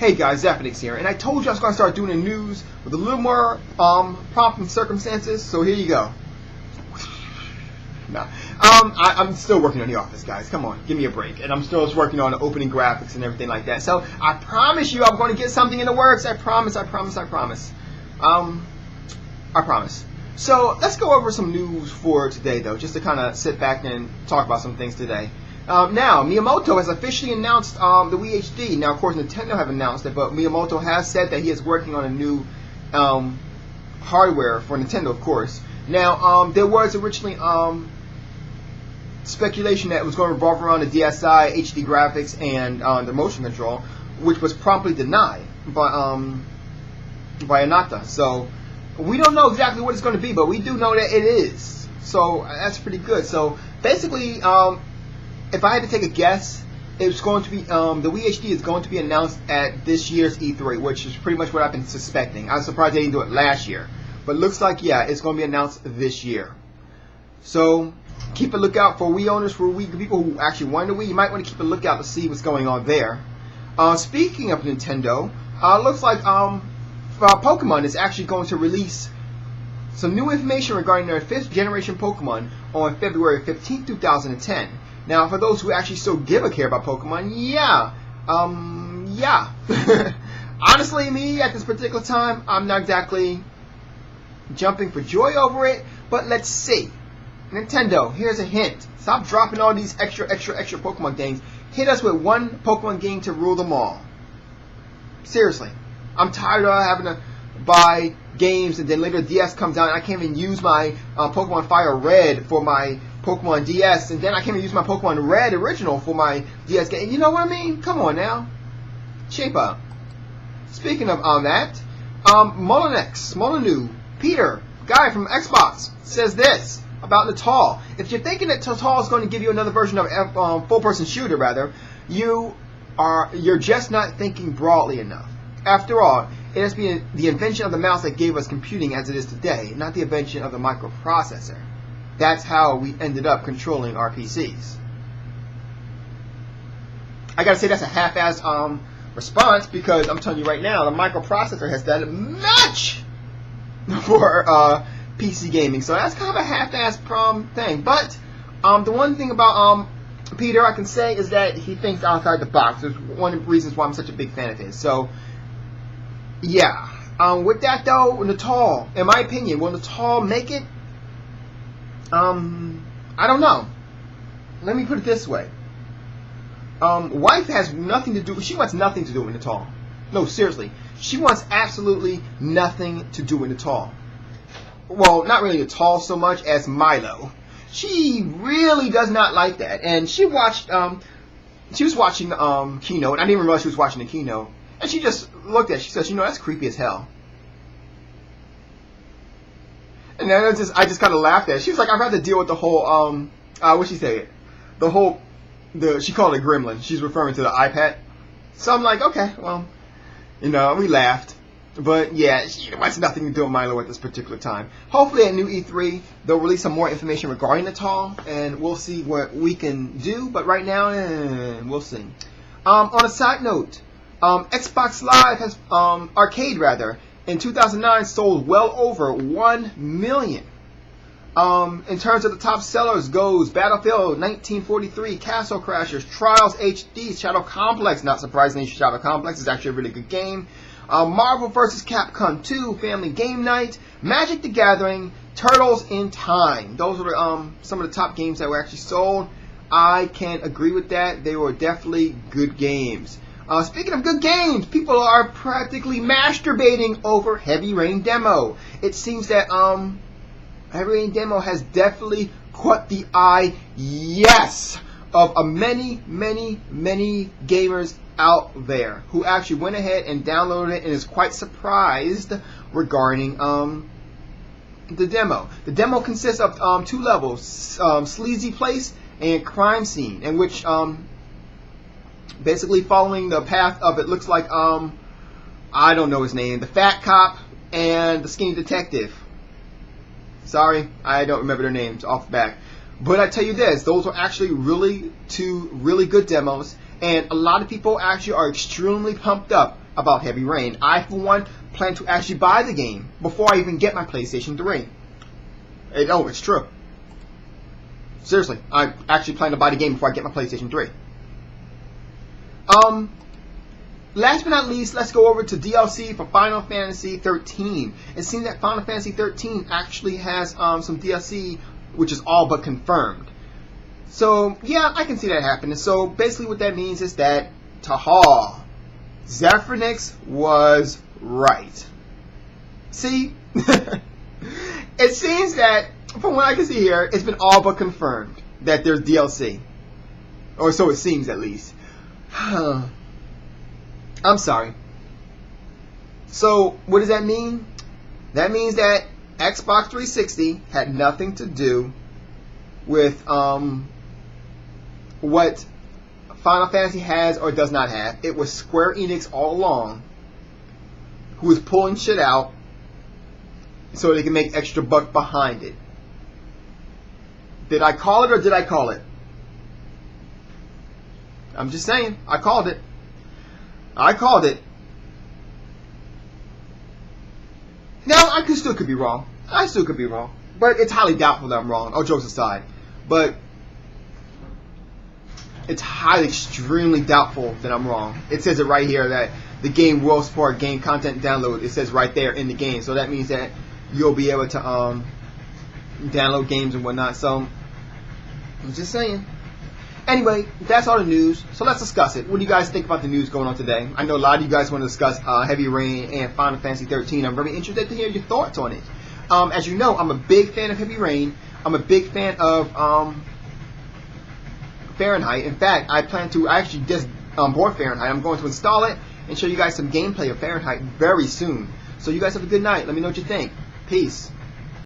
Hey guys, Zappadix here, and I told you I was going to start doing the news with a little more pomp and circumstances, so here you go. No. I'm still working on The Office, guys. Come on, give me a break. And I'm still just working on the opening graphics and everything like that. So I promise you I'm going to get something in the works. I promise. I promise. So let's go over some news for today, though, just to kind of sit back and talk about some things today. Now, Miyamoto has officially announced the Wii HD. Now, of course, Nintendo have announced it, but Miyamoto has said that he is working on a new hardware for Nintendo, of course. Now, there was originally speculation that it was going to revolve around the DSi, HD graphics, and the motion control, which was promptly denied by Anata. So we don't know exactly what it's going to be, but we do know that it is. So that's pretty good. So basically, if I had to take a guess, it's going to be the Wii HD is going to be announced at this year's E3, which is pretty much what I've been suspecting. I was surprised they didn't do it last year, but it looks like it's going to be announced this year. So keep a lookout for Wii owners, for Wii people who actually want the Wii. You might want to keep a lookout to see what's going on there. Speaking of Nintendo, looks like Pokemon is actually going to release some new information regarding their 5th generation Pokemon on February 15th, 2010. Now, for those who actually still give a care about Pokemon, yeah. Honestly, me, at this particular time, I'm not exactly jumping for joy over it, but let's see. Nintendo, here's a hint. Stop dropping all these extra Pokemon games. Hit us with one Pokemon game to rule them all. Seriously. I'm tired of having to buy games and then later DS comes out and I can't even use my Pokemon Fire Red for my Pokemon DS, and then I can't even use my Pokemon Red original for my DS game. You know what I mean? Come on now. Shape up. Speaking of that, Molyneux, Peter, guy from Xbox, says this about Natal. If you're thinking that Natal is going to give you another version of full-person shooter, rather, you're just not thinking broadly enough. After all, it has been the invention of the mouse that gave us computing as it is today, not the invention of the microprocessor. That's how we ended up controlling our PCs. I gotta say that's a half-assed response, because I'm telling you right now, the microprocessor has done much for PC gaming. So that's kind of a half-assed thing. But the one thing about Peter I can say is that he thinks outside the box. There's one of the reasons why I'm such a big fan of his. So yeah. With that though, Natal, in my opinion, will Natal make it? I don't know. Let me put it this way. Wife has nothing to do. She wants nothing to do with Natal. No, seriously. She wants absolutely nothing to do with Natal. Well, not really Natal so much as Milo. She really does not like that. And she watched, she was watching the keynote. I didn't even realize she was watching the keynote. And she just looked at it. She says, that's creepy as hell. And then I just kind of laughed at it. She was like, I'd rather deal with the whole, what'd she say? She called it gremlin. She's referring to the iPad. So I'm like, okay, well, we laughed. But yeah, she wants nothing to do with Milo at this particular time. Hopefully at new E3, they'll release some more information regarding Natal, and we'll see what we can do. But right now, we'll see. On a side note, Xbox Live has, Arcade rather, in 2009 sold well over 1 million. In terms of the top sellers goes Battlefield 1943, Castle Crashers, Trials HD, Shadow Complex. Not surprisingly, Shadow Complex is actually a really good game. Marvel vs. Capcom 2, Family Game Night, Magic the Gathering, Turtles in Time. Those are some of the top games that were actually sold. I can agree with that. They were definitely good games. Speaking of good games, people are practically masturbating over Heavy Rain Demo. It seems that Heavy Rain Demo has definitely caught the eye, of many gamers out there who actually went ahead and downloaded it and is quite surprised regarding the demo. The demo consists of 2 levels, Sleazy Place and Crime Scene, in which basically following the path of, it looks like, I don't know his name, the fat cop and the skinny detective. Sorry, I don't remember their names off the back. But I tell you this, those are actually two really good demos, and a lot of people actually are extremely pumped up about Heavy Rain. I, for one, plan to actually buy the game before I even get my PlayStation 3. It's true. Seriously, I actually plan to buy the game before I get my PlayStation 3. Last but not least, let's go over to DLC for Final Fantasy 13. It seems that Final Fantasy 13 actually has some DLC which is all but confirmed. So, yeah, I can see that happening. So, basically what that means is that, Zephyrnix was right. See? It seems that, from what I can see here, it's been all but confirmed that there's DLC. Or so it seems, at least. I'm sorry. So, what does that mean? That means that Xbox 360 had nothing to do with what Final Fantasy has or does not have. It was Square Enix all along who was pulling shit out so they can make extra buck behind it. Did I call it or did I call it? I'm just saying. I called it. I called it. Now, I still could be wrong. I still could be wrong. But it's highly doubtful that I'm wrong. All jokes aside. But it's highly, extremely doubtful that I'm wrong. It says it right here that the game will support game content download. It says right there in the game. So that means that you'll be able to download games and whatnot. So, I'm just saying. Anyway, that's all the news, so let's discuss it. What do you guys think about the news going on today? I know a lot of you guys want to discuss Heavy Rain and Final Fantasy 13. I'm very interested to hear your thoughts on it. As you know, I'm a big fan of Heavy Rain. I'm a big fan of Fahrenheit. In fact, I actually just bought Fahrenheit. I'm going to install it and show you guys some gameplay of Fahrenheit very soon. So you guys have a good night. Let me know what you think. Peace.